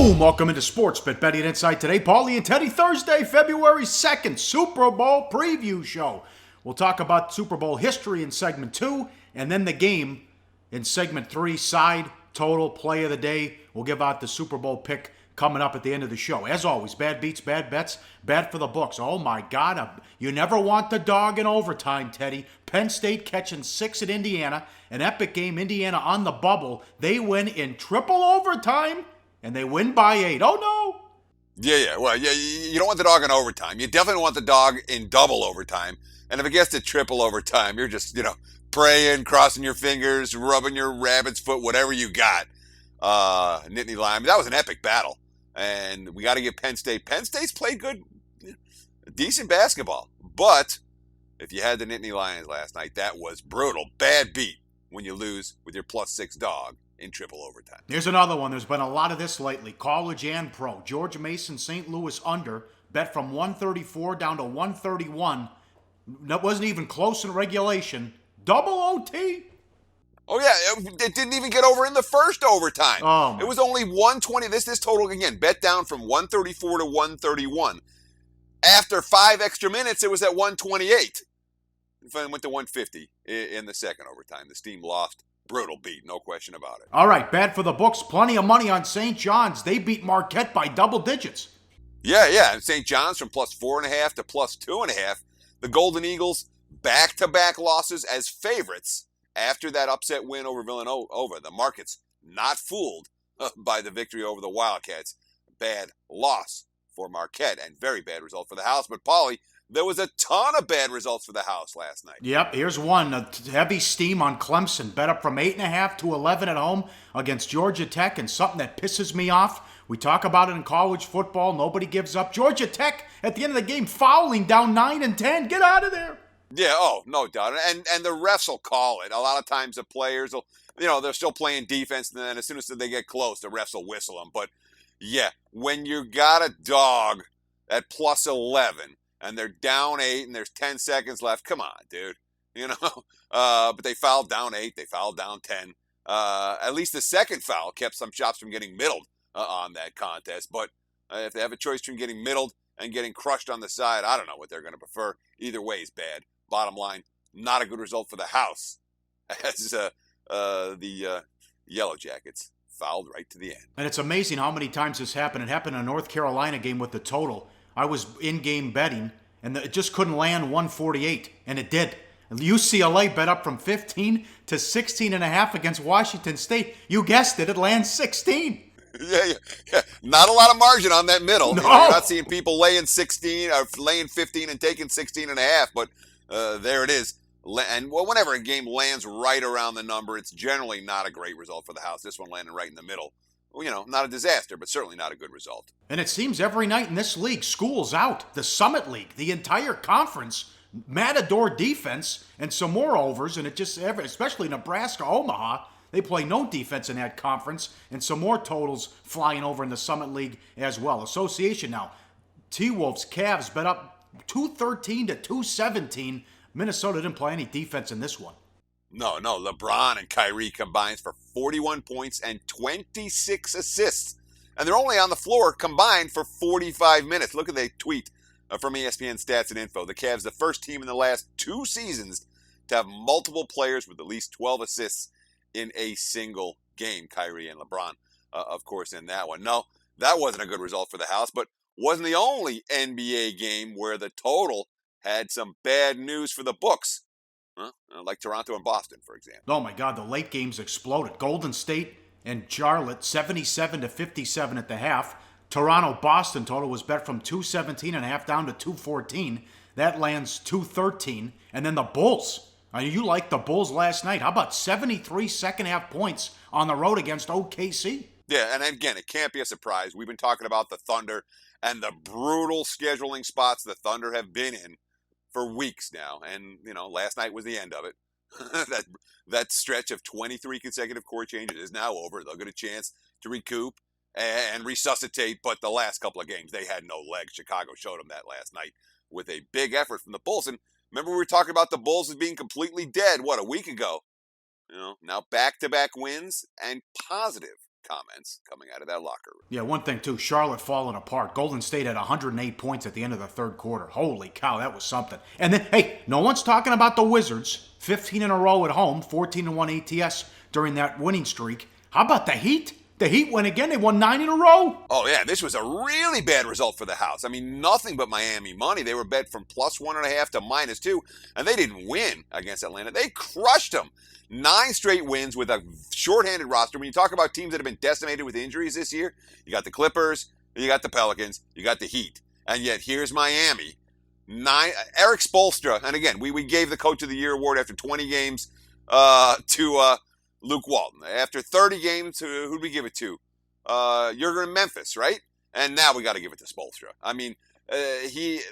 Boom! Welcome into sportsBIT Betting Insight today. Pauly and Teddy Thursday, February 2nd, Super Bowl preview show. We'll talk about Super Bowl history in segment 2, and then the game in segment 3, side, total, play of the day. We'll give out the Super Bowl pick coming up at the end of the show. As always, bad beats, bad bets, bad for the books. Oh my God, you never want the dog in overtime, Teddy. Penn State catching 6 at Indiana. An epic game, Indiana on the bubble. They win in triple overtime. And they win by 8. Oh, no. Yeah. Well, you don't want the dog in overtime. You definitely want the dog in double overtime. And if it gets to triple overtime, you're just, praying, crossing your fingers, rubbing your rabbit's foot, whatever you got. Nittany Lion. That was an epic battle. And we got to give Penn State. Penn State's played good, decent basketball. But if you had the Nittany Lions last night, that was brutal. Bad beat when you lose with your +6 dog in triple overtime. Here's another one. There's been a lot of this lately. College and pro. George Mason, St. Louis under. Bet from 134 down to 131. That wasn't even close in regulation. Double OT. Oh, yeah. It didn't even get over in the first overtime. Oh, it was only 120. This total, again, bet down from 134 to 131. After 5 extra minutes, it was at 128. It went to 150 in the second overtime. The Steam lost. Brutal beat, no question about it. All right, bad for the books. Plenty of money on St. John's. They beat Marquette by double digits. Yeah. St. John's from +4.5 to +2.5. The Golden Eagles, back-to-back losses as favorites after that upset win over Villanova. The market's not fooled by the victory over the Wildcats. Bad loss for Marquette and very bad result for the house. But, Pauly, there was a ton of bad results for the house last night. Yep, here's one. A heavy steam on Clemson. Bet up from 8.5 to 11 at home against Georgia Tech, and something that pisses me off. We talk about it in college football. Nobody gives up. Georgia Tech, at the end of the game, fouling down 9 and 10. Get out of there. Yeah, no doubt. And the refs will call it. A lot of times the players will, they're still playing defense, and then as soon as they get close, the refs will whistle them. But, yeah, when you got a dog at +11, and they're down 8, and there's 10 seconds left. Come on, dude. But they fouled down 8. They fouled down 10. At least the second foul kept some shots from getting middled on that contest. But if they have a choice between getting middled and getting crushed on the side, I don't know what they're going to prefer. Either way is bad. Bottom line, not a good result for the house, as the Yellow Jackets fouled right to the end. And it's amazing how many times this happened. It happened in a North Carolina game with the total. I was in-game betting, and it just couldn't land 148, and it did. UCLA bet up from 15 to 16.5 against Washington State. You guessed it, it lands 16. Yeah. Not a lot of margin on that middle. No. You're not seeing people laying 16 or laying 15 and taking 16.5, but there it is. And whenever a game lands right around the number, it's generally not a great result for the house. This one landed right in the middle. Well, not a disaster, but certainly not a good result. And it seems every night in this league, school's out. The Summit League, the entire conference, Matador defense, and some more overs. And it just, especially Nebraska, Omaha, they play no defense in that conference. And some more totals flying over in the Summit League as well. Association now, T-Wolves, Cavs bet up 213 to 217. Minnesota didn't play any defense in this one. No. LeBron and Kyrie combined for 41 points and 26 assists. And they're only on the floor combined for 45 minutes. Look at the tweet from ESPN Stats and Info. The Cavs, the first team in the last 2 seasons to have multiple players with at least 12 assists in a single game. Kyrie and LeBron, of course, in that one. No, that wasn't a good result for the house, but wasn't the only NBA game where the total had some bad news for the books. Like Toronto and Boston, for example. Oh, my God, the late games exploded. Golden State and Charlotte, 77 to 57 at the half. Toronto-Boston total was bet from 217.5 down to 214. That lands 213. And then the Bulls. You liked the Bulls last night. How about 73 second-half points on the road against OKC? Yeah, and again, it can't be a surprise. We've been talking about the Thunder and the brutal scheduling spots the Thunder have been in for weeks now, and last night was the end of it. that stretch of 23 consecutive court changes is now over. They'll get a chance to recoup and resuscitate, but the last couple of games they had no legs. Chicago showed them that last night with a big effort from the Bulls. And remember, we were talking about the Bulls as being completely dead a week ago. Now back-to-back wins and positive comments coming out of that locker room. Yeah, one thing too, Charlotte falling apart. Golden State had 108 points at the end of the third quarter. Holy cow, that was something. And then, hey, no one's talking about the Wizards. 15 in a row at home, 14-1 ATS during that winning streak. How about the Heat? The Heat win again. They won 9 in a row. Oh, yeah, this was a really bad result for the house. I mean, nothing but Miami money. They were bet from +1.5 to -2, and they didn't win against Atlanta. They crushed them. 9 straight wins with a shorthanded roster. When you talk about teams that have been decimated with injuries this year, you got the Clippers, you got the Pelicans, you got the Heat. And yet, here's Miami. Eric Spoelstra, and again, we gave the Coach of the Year award after 20 games to Luke Walton. After 30 games, who'd we give it to? You're in Memphis, right? And now we got to give it to Spoelstra. I mean,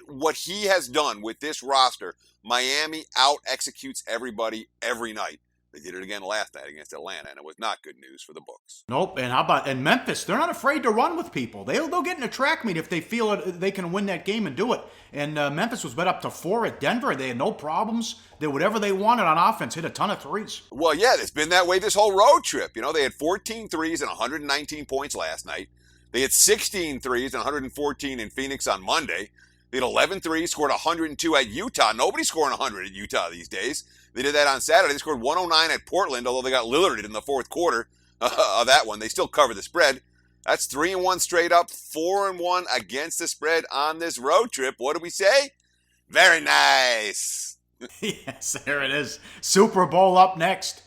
what he has done with this roster, Miami out-executes everybody every night. They did it again last night against Atlanta, and it was not good news for the books. Nope. And how about in Memphis? They're not afraid to run with people. They'll get in a track meet if they feel they can win that game and do it. And Memphis was bet up to 4 at Denver. They had no problems. They did whatever they wanted on offense, hit a ton of threes. Well, yeah, it's been that way this whole road trip. You know, they had 14 threes and 119 points last night. They had 16 threes and 114 in Phoenix on Monday. They had 11 threes, scored 102 at Utah. Nobody's scoring 100 at Utah these dadays. They did that on Saturday. They scored 109 at Portland, although they got Lillarded in the fourth quarter of that one. They still covered the spread. That's 3-1 straight up, 4-1 against the spread on this road trip. What do we say? Very nice. Yes, there it is. Super Bowl up next.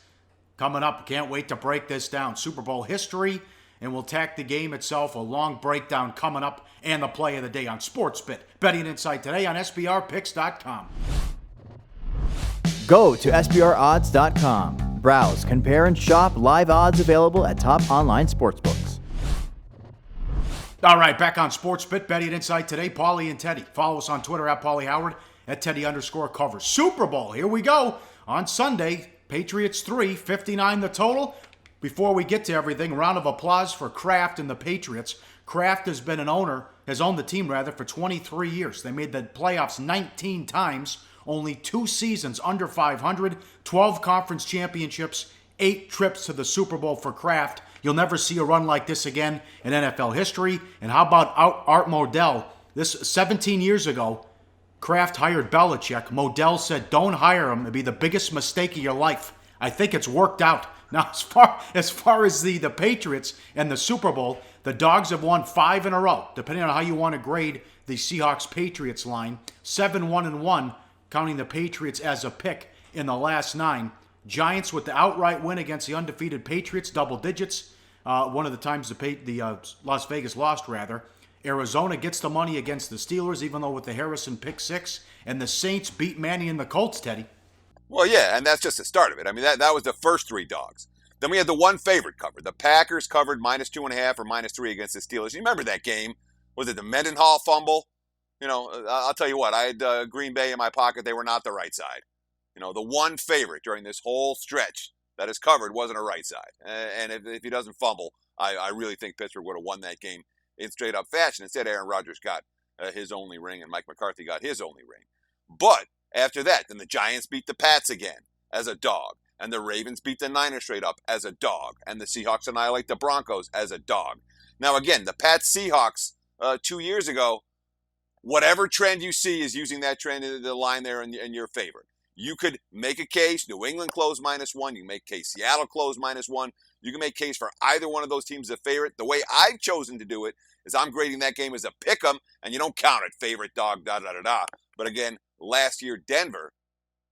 Coming up, can't wait to break this down. Super Bowl history, and we'll tack the game itself. A long breakdown coming up, and the play of the day on sportsBIT. Betting Insight today on SBRpicks.com. Go to SBRodds.com. Browse, compare, and shop live odds available at top online sportsbooks. All right, back on sportsBIT. Betting Insight today, Pauly and Teddy. Follow us on Twitter at Pauly Howard, at Teddy_covers. Super Bowl, here we go. On Sunday, Patriots 3, 59 the total. Before we get to everything, round of applause for Kraft and the Patriots. Kraft has owned the team for 23 years. They made the playoffs 19 times, only 2 seasons under 500, 12 conference championships, 8 trips to the Super Bowl for Kraft. You'll never see a run like this again in NFL history. And how about Art Modell? This 17 years ago, Kraft hired Belichick. Modell said, don't hire him. It'd be the biggest mistake of your life. I think it's worked out. Now, as far as the Patriots and the Super Bowl, the Dogs have won 5 in a row, depending on how you want to grade the Seahawks-Patriots line. 7-1-1, counting the Patriots as a pick in the last 9. Giants with the outright win against the undefeated Patriots, double digits. One of the times the Las Vegas lost, rather. Arizona gets the money against the Steelers, even though with the Harrison pick 6. And the Saints beat Manny and the Colts, Teddy. Well, yeah, and that's just the start of it. I mean, that was the first 3 dogs. Then we had the one favorite covered. The Packers covered -2.5 or -3 against the Steelers. You remember that game? Was it the Mendenhall fumble? You know, I'll tell you what, I had Green Bay in my pocket. They were not the right side. You know, the one favorite during this whole stretch that is covered wasn't a right side. And if he doesn't fumble, I really think Pittsburgh would have won that game in straight-up fashion. Instead, Aaron Rodgers got his only ring, and Mike McCarthy got his only ring. But after that, then the Giants beat the Pats again as a dog, and the Ravens beat the Niners straight up as a dog, and the Seahawks annihilate the Broncos as a dog. Now, again, the Pats-Seahawks 2 years ago, whatever trend you see is using that trend in the line there in your favor. You could make a case, New England closed -1. You can make a case, Seattle closed -1. You can make a case for either one of those teams as a favorite. The way I've chosen to do it is I'm grading that game as a pick 'em, and you don't count it, favorite dog, da-da-da-da. But again, last year, Denver,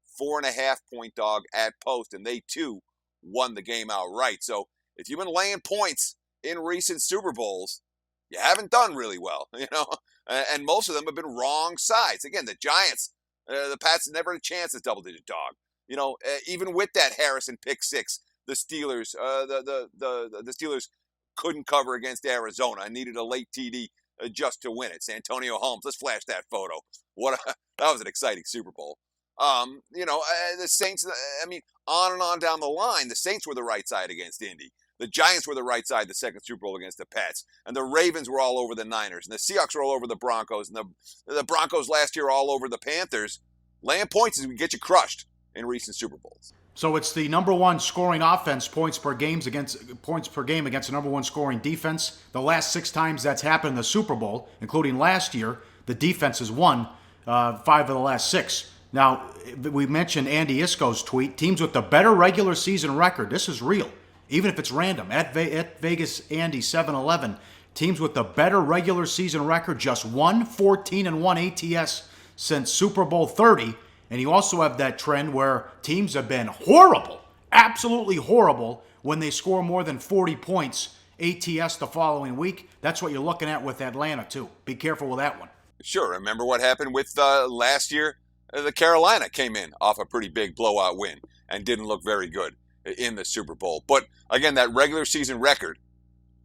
4.5-point dog at post, and they too won the game outright. So if you've been laying points in recent Super Bowls, you haven't done really well, you know. And most of them have been wrong sides. Again, the Giants, the Pats never had a chance as double-digit dog. You know, even with that Harrison pick 6, the Steelers, the Steelers couldn't cover against Arizona and needed a late TD just to win it. Santonio Holmes, let's flash that photo. That was an exciting Super Bowl. You know, the Saints, I mean, on and on down the line, the Saints were the right side against Indy. The Giants were the right side the second Super Bowl against the Pats. And the Ravens were all over the Niners. And the Seahawks were all over the Broncos. And the Broncos last year all over the Panthers. Laying points is we get you crushed in recent Super Bowls. So it's the number one scoring offense, points per game against the number one scoring defense. The last 6 times that's happened in the Super Bowl, including last year, the defense has won 5 of the last 6. Now, we mentioned Andy Isko's tweet. Teams with the better regular season record. This is real, even if it's random. At Vegas Andy 711. Teams with the better regular season record just won 14-1 ATS since Super Bowl 30. And you also have that trend where teams have been horrible, absolutely horrible, when they score more than 40 points ATS the following week. That's what you're looking at with Atlanta, too. Be careful with that one. Sure. Remember what happened with last year? The Carolina came in off a pretty big blowout win and didn't look very good in the Super Bowl. But again, that regular season record,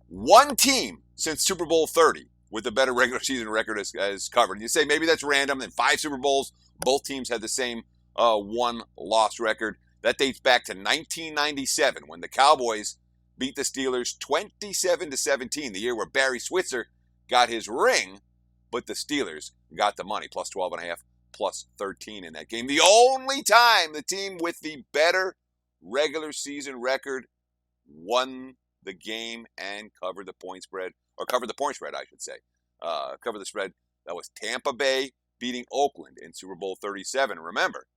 one team since Super Bowl 30 with a better regular season record has covered. You say maybe that's random. Then 5 Super Bowls, both teams had the same one-loss record. That dates back to 1997 when the Cowboys beat the Steelers 27-17, the year where Barry Switzer got his ring, but the Steelers got the money, plus 12.5, plus 13 in that game. The only time the team with the better regular season record won the game and covered the point spread, I should say. Covered the spread. That was Tampa Bay beating Oakland in Super Bowl 37. Remember,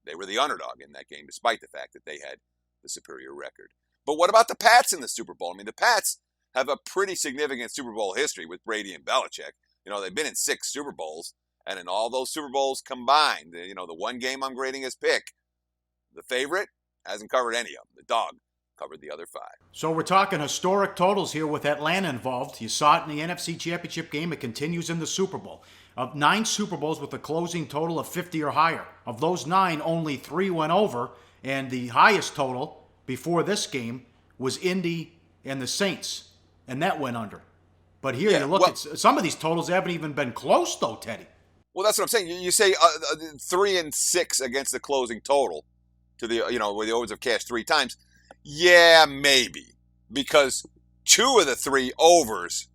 they were the underdog in that game, despite the fact that they had the superior record. But what about the Pats in the Super Bowl? I mean, the Pats have a pretty significant Super Bowl history with Brady and Belichick. You know, they've been in 6 Super Bowls, and in all those Super Bowls combined, you know, the one game I'm grading as pick, the favorite hasn't covered any of them. The dog covered the other 5. So we're talking historic totals here with Atlanta involved. You saw it in the NFC Championship game. It continues in the Super Bowl. Of 9 Super Bowls with a closing total of 50 or higher. Of those 9, only 3 went over, and the highest total before this game was Indy and the Saints, and that went under. But here you look at some of these totals haven't even been close, though, Teddy. Well, that's what I'm saying. You say 3 and 6 against the closing total to the, you know, where the overs have cashed 3 times. Yeah, maybe, because 2 of the 3 overs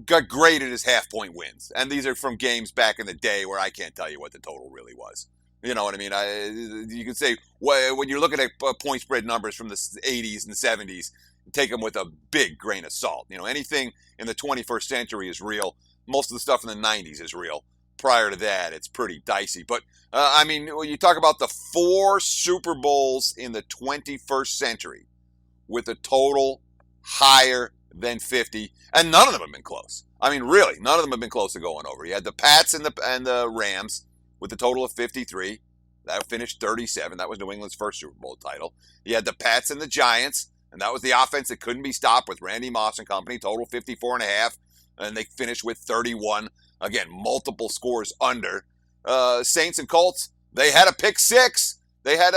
got graded as half-point wins, and these are from games back in the day where I can't tell you what the total really was. You know what I mean? You can say, when you're looking at point spread numbers from the 80s and 70s, take them with a big grain of salt. You know, anything in the 21st century is real. Most of the stuff in the 90s is real. Prior to that, it's pretty dicey. But, I mean, when you talk about the 4 Super Bowls in the 21st century with a total higher than 50, and none of them have been close. I mean, really, none of them have been close to going over. You had the Pats and the Rams with a total of 53. That finished 37. That was New England's first Super Bowl title. You had the Pats and the Giants, and that was the offense that couldn't be stopped with Randy Moss and company, total 54.5, and they finished with 31. Again, multiple scores under. Saints and Colts, they had a pick 6. They had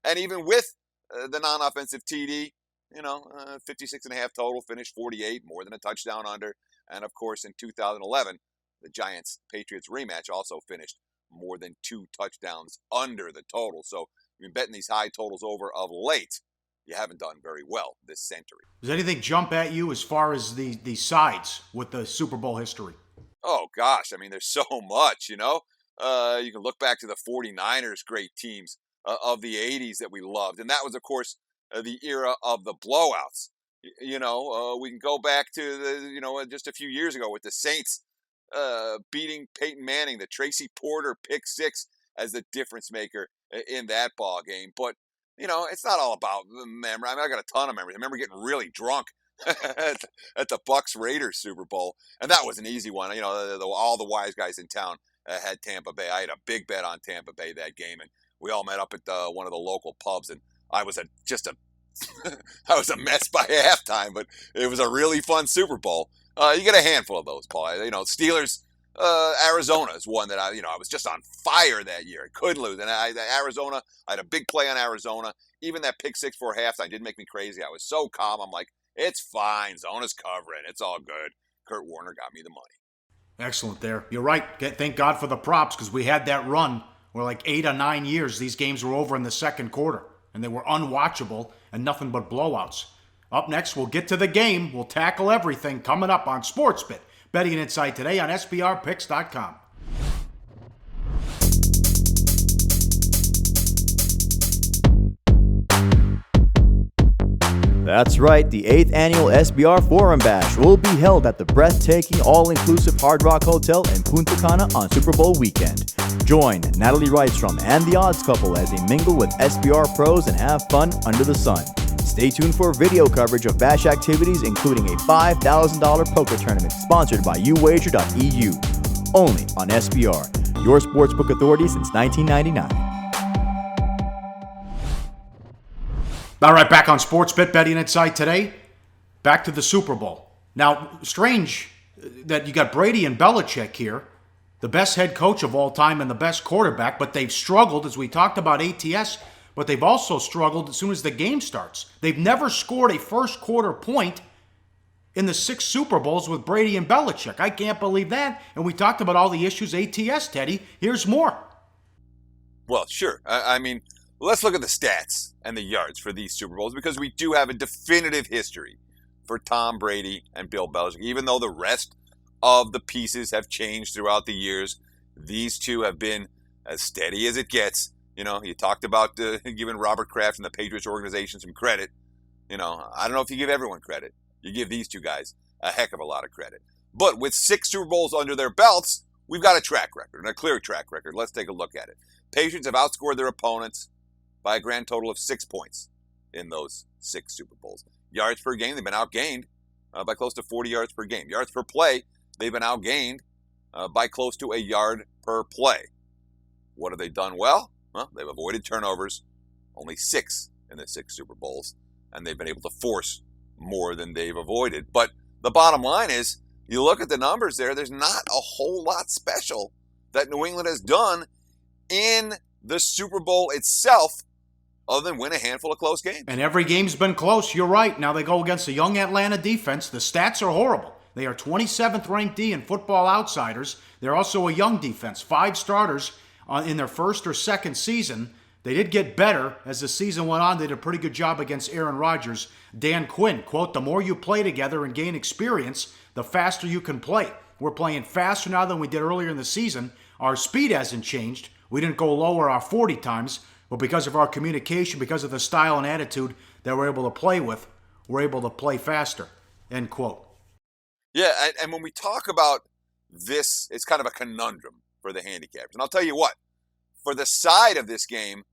and even with the non-offensive TD, 56.5 total, finished 48, more than a touchdown under. And of course, in 2011, the Giants-Patriots rematch also finished more than 2 touchdowns under the total. So you've been betting these high totals over of late. You haven't done very well this century. Does anything jump at you as far as the sides with the Super Bowl history? Oh, gosh. I mean, there's so much, you can look back to the 49ers, great teams of the 80s that we loved. And that was, of course, the era of the blowouts. We can go back to, just a few years ago with the Saints beating Peyton Manning, the Tracy Porter pick 6 as the difference maker in that ball game. But, it's not all about memory. I mean, I got a ton of memories. I remember getting really drunk at the Bucs-Raiders Super Bowl, and that was an easy one. All the wise guys in town had Tampa Bay. I had a big bet on Tampa Bay that game, and we all met up at one of the local pubs, and I was I was a mess by halftime, but it was a really fun Super Bowl. You get a handful of those, Paul. Steelers, Arizona is one that I was just on fire that year. I couldn't lose, and Arizona, I had a big play on Arizona. Even that pick 6 for halftime didn't make me crazy. I was so calm. I'm like, it's fine. Zona's covering. It's all good. Kurt Warner got me the money. Excellent there. You're right. Thank God for the props, because we had that run where like 8 or 9 years these games were over in the second quarter, and they were unwatchable and nothing but blowouts. Up next, we'll get to the game. We'll tackle everything coming up on SportsBIT. Betting and Insight today on SBRPicks.com. That's right, the 8th annual SBR Forum Bash will be held at the breathtaking all-inclusive Hard Rock Hotel in Punta Cana on Super Bowl weekend. Join Natalie Rydstrom and the Odds Couple as they mingle with SBR pros and have fun under the sun. Stay tuned for video coverage of Bash activities, including a $5,000 poker tournament sponsored by uwager.eu. Only on SBR, your sportsbook authority since 1999. All right, back on SportsBIT Betting Insight today. Back to the Super Bowl. Now, strange that you got Brady and Belichick here, the best head coach of all time and the best quarterback, but they've struggled, as we talked about ATS, but they've also struggled as soon as the game starts. They've never scored a first quarter point in the 6 Super Bowls with Brady and Belichick. I can't believe that. And we talked about all the issues ATS, Teddy. Here's more. Well, sure. I mean, let's look at the stats and the yards for these Super Bowls, because we do have a definitive history for Tom Brady and Bill Belichick. Even though the rest of the pieces have changed throughout the years, these two have been as steady as it gets. You know, you talked about giving Robert Kraft and the Patriots organization some credit. You know, I don't know if you give everyone credit. You give these two guys a heck of a lot of credit. But with 6 Super Bowls under their belts, we've got a track record, and a clear track record. Let's take a look at it. Patriots have outscored their opponents by a grand total of 6 points in those 6 Super Bowls. Yards per game, they've been outgained by close to 40 yards per game. Yards per play, they've been outgained by close to a yard per play. What have they done well? Well, they've avoided turnovers, only 6 in the 6 Super Bowls, and they've been able to force more than they've avoided. But the bottom line is, you look at the numbers there, there's not a whole lot special that New England has done in the Super Bowl itself, other than win a handful of close games. And every game's been close. You're right. Now they go against a young Atlanta defense. The stats are horrible. They are 27th ranked D in Football Outsiders. They're also a young defense. 5 starters in their first or second season. They did get better as the season went on. They did a pretty good job against Aaron Rodgers. Dan Quinn, quote, "The more you play together and gain experience, the faster you can play. We're playing faster now than we did earlier in the season. Our speed hasn't changed. We didn't go lower our 40 times, but because of our communication, because of the style and attitude that we're able to play with, we're able to play faster," end quote. Yeah, and when we talk about this, it's kind of a conundrum for the handicappers. And I'll tell you what, for the side of this game,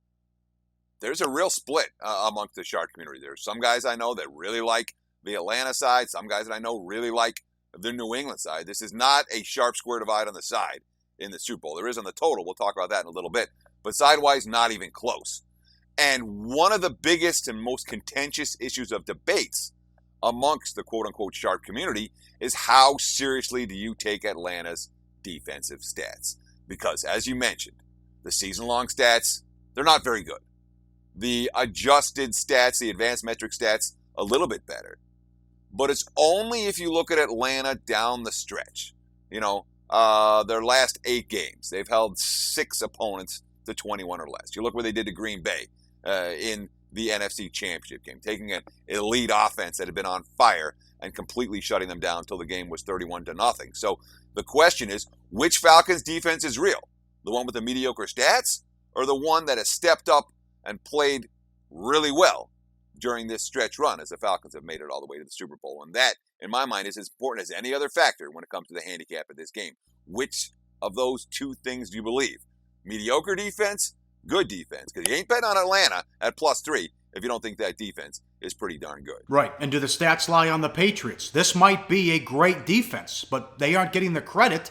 there's a real split amongst the sharp community. There's some guys I know that really like the Atlanta side. Some guys that I know really like the New England side. This is not a sharp square divide on the side in the Super Bowl. There is on the total. We'll talk about that in a little bit. But sidewise, not even close. And one of the biggest and most contentious issues of debates amongst the quote-unquote sharp community is how seriously do you take Atlanta's defensive stats? Because, as you mentioned, the season-long stats, they're not very good. The adjusted stats, the advanced metric stats, a little bit better. But it's only if you look at Atlanta down the stretch. You know, their last 8 games, they've held 6 opponents to 21 or less. You look what they did to Green Bay in the NFC Championship game, taking an elite offense that had been on fire and completely shutting them down until the game was 31-0. So the question is, which Falcons defense is real? The one with the mediocre stats, or the one that has stepped up and played really well during this stretch run as the Falcons have made it all the way to the Super Bowl? And that, in my mind, is as important as any other factor when it comes to the handicap of this game. Which of those 2 things do you believe? Mediocre defense, good defense. Because you ain't betting on Atlanta at +3 if you don't think that defense is pretty darn good. Right. And do the stats lie on the Patriots? This might be a great defense, but they aren't getting the credit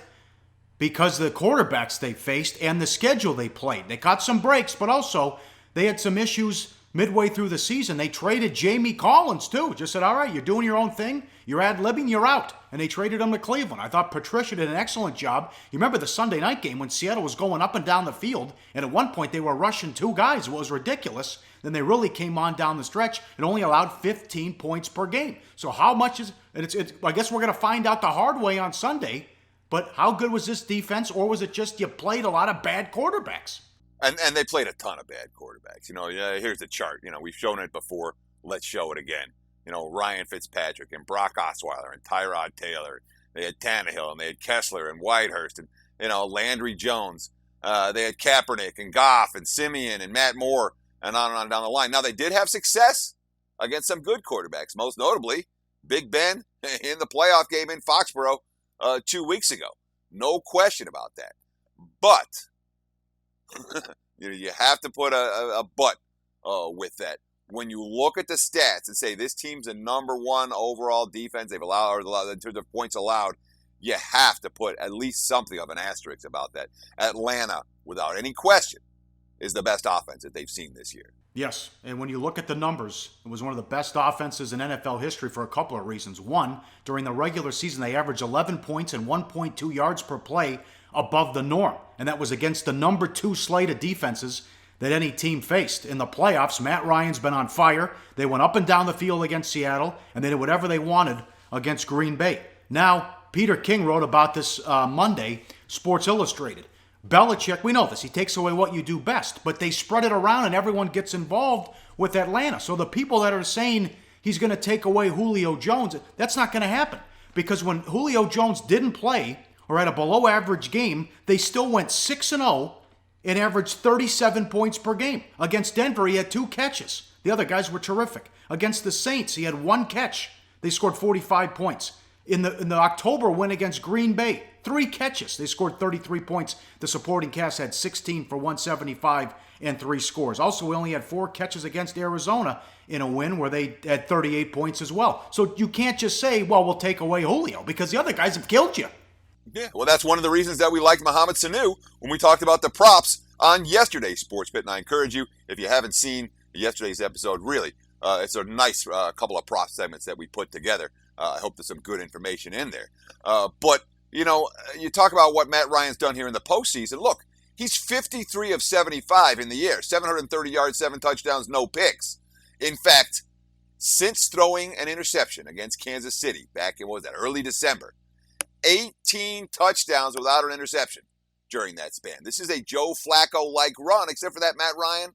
because of the quarterbacks they faced and the schedule they played. They caught some breaks, but also they had some issues midway through the season. They traded Jamie Collins, too. Just said, all right, you're doing your own thing. You're ad-libbing, you're out. And they traded him to Cleveland. I thought Patricia did an excellent job. You remember the Sunday night game when Seattle was going up and down the field, and at one point they were rushing 2 guys. It was ridiculous. Then they really came on down the stretch and only allowed 15 points per game. So how much is it? I guess we're going to find out the hard way on Sunday. But how good was this defense, or was it just you played a lot of bad quarterbacks? And they played a ton of bad quarterbacks. You know, here's the chart. You know, we've shown it before. Let's show it again. You know, Ryan Fitzpatrick and Brock Osweiler and Tyrod Taylor. They had Tannehill and they had Kessler and Whitehurst and, you know, Landry Jones. They had Kaepernick and Goff and Simeon and Matt Moore and on down the line. Now, they did have success against some good quarterbacks, most notably Big Ben in the playoff game in Foxborough 2 weeks ago. No question about that. But you have to put a but with that. When you look at the stats and say this team's a number one overall defense they've allowed, or in terms of points allowed, you have to put at least something of an asterisk about that. Atlanta, without any question, is the best offense that they've seen this year. Yes, and when you look at the numbers, it was one of the best offenses in NFL history for a couple of reasons. One, during the regular season, they averaged 11 points and 1.2 yards per play above the norm, and that was against the number 2 slate of defenses that any team faced. In the playoffs, Matt Ryan's been on fire. They went up and down the field against Seattle, and they did whatever they wanted against Green Bay. Now, Peter King wrote about this Monday, Sports Illustrated. Belichick, we know this, he takes away what you do best, but they spread it around and everyone gets involved with Atlanta. So the people that are saying he's going to take away Julio Jones, that's not going to happen. Because when Julio Jones didn't play or had a below average game, they still went 6-0 and averaged 37 points per game. Against Denver, he had 2 catches. The other guys were terrific. Against the Saints, he had 1 catch. They scored 45 points. In the October win against Green Bay, 3 catches. They scored 33 points. The supporting cast had 16 for 175 and 3 scores. Also, we only had 4 catches against Arizona in a win where they had 38 points as well. So you can't just say, well, we'll take away Julio, because the other guys have killed you. Yeah, well, that's one of the reasons that we liked Mohamed Sanu when we talked about the props on yesterday's sportsBIT. And I encourage you, if you haven't seen yesterday's episode, really, it's a nice couple of prop segments that we put together. I hope there's some good information in there. But, you talk about what Matt Ryan's done here in the postseason. Look, he's 53 of 75 in the air, 730 yards, 7 touchdowns, no picks. In fact, since throwing an interception against Kansas City back in, early December, 18 touchdowns without an interception during that span. This is a Joe Flacco-like run, except for that Matt Ryan,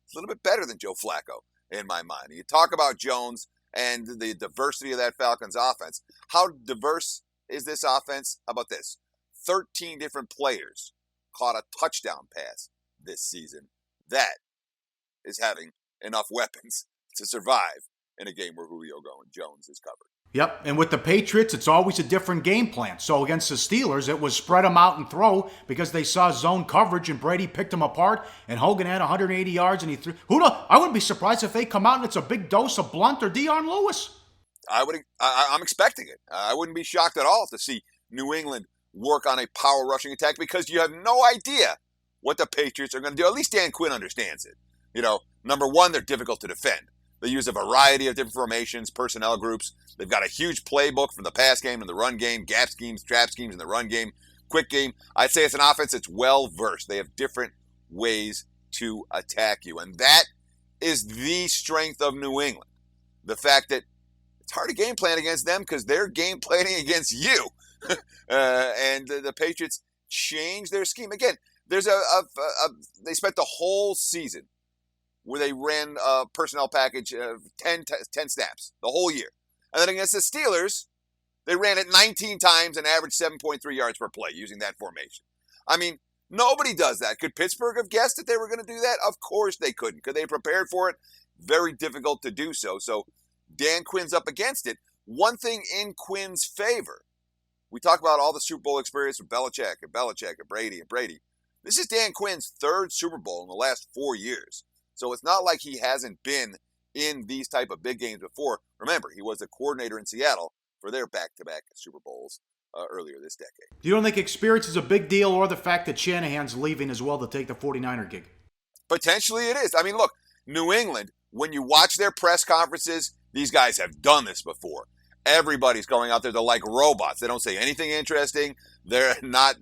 it's a little bit better than Joe Flacco in my mind. You talk about Jones and the diversity of that Falcons offense. How diverse is this offense? How about this? 13 different players caught a touchdown pass this season. That is having enough weapons to survive in a game where Julio Jones is covered. Yep, and with the Patriots, it's always a different game plan. So against the Steelers, it was spread them out and throw because they saw zone coverage and Brady picked them apart and Hogan had 180 yards and he threw. I wouldn't be surprised if they come out and it's a big dose of Blunt or Dion Lewis. I'm expecting it. I wouldn't be shocked at all to see New England work on a power rushing attack because you have no idea what the Patriots are going to do. At least Dan Quinn understands it. Number one, they're difficult to defend. They use a variety of different formations, personnel groups. They've got a huge playbook from the pass game and the run game, gap schemes, trap schemes in the run game, quick game. I'd say it's an offense that's well-versed. They have different ways to attack you. And that is the strength of New England. The fact that it's hard to game plan against them because they're game planning against you. And the Patriots changed their scheme. Again, there's they spent the whole season where they ran a personnel package of 10 snaps the whole year. And then against the Steelers, they ran it 19 times and averaged 7.3 yards per play using that formation. I mean, nobody does that. Could Pittsburgh have guessed that they were going to do that? Of course they couldn't. Could they have prepared for it? Very difficult to do so. So Dan Quinn's up against it. One thing in Quinn's favor, we talk about all the Super Bowl experience with Belichick and Brady and Brady. This is Dan Quinn's 3rd Super Bowl in the last 4 years. So it's not like he hasn't been in these type of big games before. Remember, he was the coordinator in Seattle for their back-to-back Super Bowls earlier this decade. You don't think experience is a big deal or the fact that Shanahan's leaving as well to take the 49er gig? Potentially it is. I mean, look, New England, when you watch their press conferences, these guys have done this before. Everybody's going out there. They're like robots. They don't say anything interesting. They're not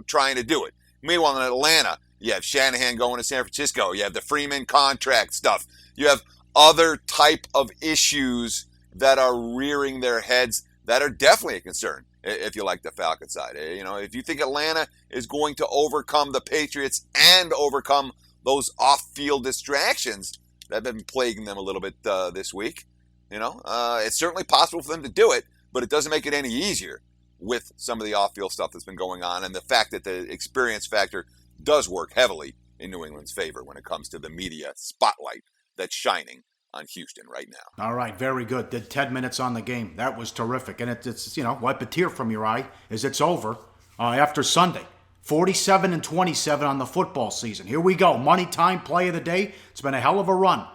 trying to do it. Meanwhile, in Atlanta, you have Shanahan going to San Francisco. You have the Freeman contract stuff. You have other type of issues that are rearing their heads that are definitely a concern if you like the Falcon side. If you think Atlanta is going to overcome the Patriots and overcome those off-field distractions that have been plaguing them a little bit this week, it's certainly possible for them to do it, but it doesn't make it any easier with some of the off-field stuff that's been going on and the fact that the experience factor does work heavily in New England's favor when it comes to the media spotlight that's shining on Houston right now. All right, very good. Did 10 minutes on the game. That was terrific. And it's wipe a tear from your eye as it's over after Sunday. 47-27 on the football season. Here we go. Money time play of the day. It's been a hell of a run.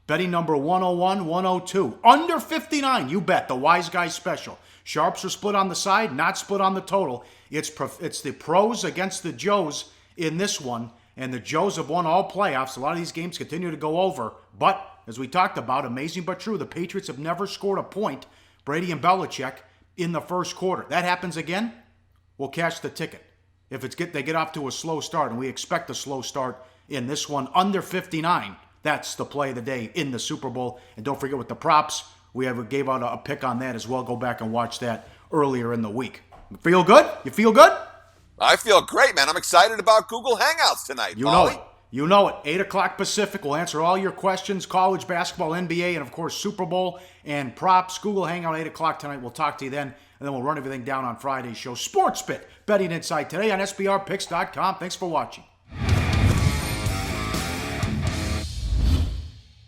Betting number 101, 102. Under 59, you bet. The Wise Guys special. Sharps are split on the side, not split on the total. It's the pros against the Joes in this one. And the Joes have won all playoffs. A lot of these games continue to go over. But, as we talked about, amazing but true, the Patriots have never scored a point, Brady and Belichick, in the first quarter. That happens again, we'll cash the ticket. If they get off to a slow start, and we expect a slow start in this one, under 59, that's the play of the day in the Super Bowl. And don't forget with the props, we gave out a pick on that as well. Go back and watch that earlier in the week. Feel good? You feel good? I feel great, man. I'm excited about Google Hangouts tonight, You Pauly. know it. You know it. 8 o'clock Pacific. We'll answer all your questions. College basketball, NBA, and of course Super Bowl and props. Google Hangout 8 o'clock tonight. We'll talk to you then. And then we'll run everything down on Friday's show. sportsBIT. Betting Insight today on SBRpicks.com. Thanks for watching.